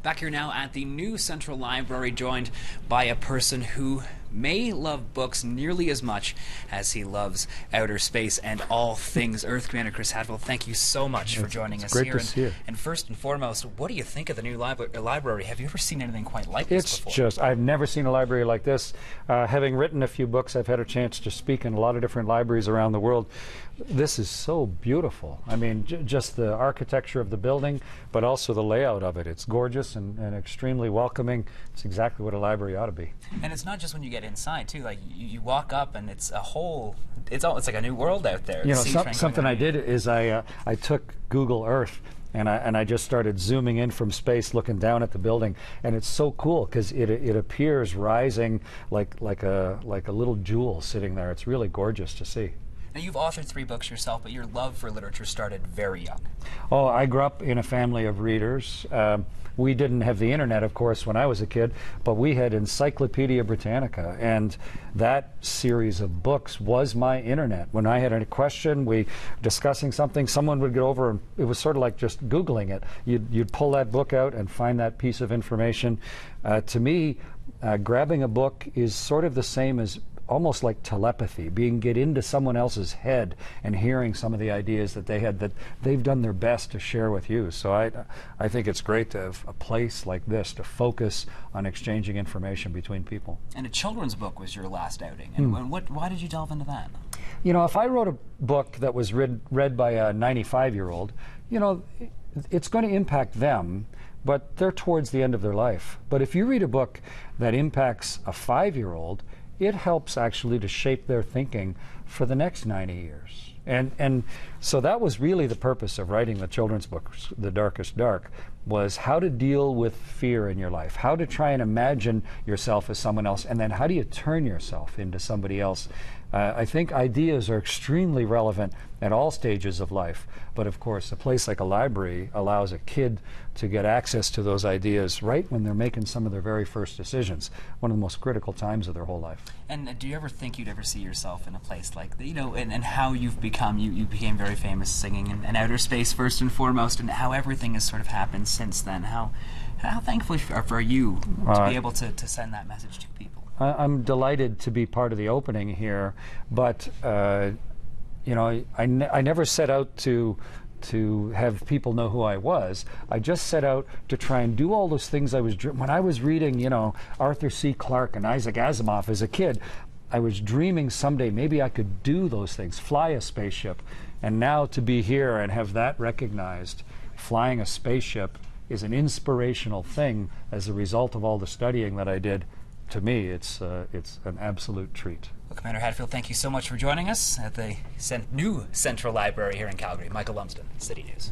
Back here now at the new Central Library, joined by a person who may love books nearly as much as he loves outer space and all things Earth. Commander Chris Hadfield, thank you so much for joining us great here. To see you. And first and foremost, what do you think of the new library? Have you ever seen anything quite like this before? I've never seen a library like this. Having written a few books, I've had a chance to speak in a lot of different libraries around the world. This is so beautiful. I mean, just the architecture of the building, but also the layout of it. It's gorgeous and extremely welcoming. It's exactly what a library ought to be. And it's not just when you get inside, too. Like, you walk up and it's a whole, it's like a new world out there. You know, something I did is I took Google Earth and I just started zooming in from space, looking down at the building, and it's so cool because it appears rising like a little jewel sitting there. It's really gorgeous to see. Now, you've authored 3 books yourself, but your love for literature started very young. Oh, I grew up in a family of readers. We didn't have the internet, of course, when I was a kid, but we had Encyclopedia Britannica, and that series of books was my internet. When I had a question, discussing something, someone would get over, and it was sort of like just Googling it. You'd pull that book out and find that piece of information. To me, grabbing a book is sort of the same as almost like telepathy, get into someone else's head and hearing some of the ideas that they had that they've done their best to share with you. So I think it's great to have a place like this to focus on exchanging information between people. And a children's book was your last outing. And why did you delve into that? You know, if I wrote a book that was read by a 95-year-old, you know, it's going to impact them, but they're towards the end of their life. But if you read a book that impacts a 5-year-old, it helps actually to shape their thinking for the next 90 years. And so that was really the purpose of writing the children's book, The Darkest Dark, was how to deal with fear in your life, how to try and imagine yourself as someone else, and then how do you turn yourself into somebody else. I think ideas are extremely relevant at all stages of life, but of course a place like a library allows a kid to get access to those ideas right when they're making some of their very first decisions, one of the most critical times of their whole life. And do you ever think you'd ever see yourself in a place like that, you know, and how you've become, you became very famous singing in outer space first and foremost, and how everything has sort of happened since then. How thankful are you to be able to send that message to people? I'm delighted to be part of the opening here, but you know, I never set out to have people know who I was. I just set out to try and do all those things I was when I was reading, you know, Arthur C. Clarke and Isaac Asimov as a kid. I was dreaming someday maybe I could do those things, fly a spaceship, and now to be here and have that recognized, flying a spaceship is an inspirational thing as a result of all the studying that I did. To me, it's an absolute treat. Well, Commander Hadfield, thank you so much for joining us at the new Central Library here in Calgary. Michael Lumsden, City News.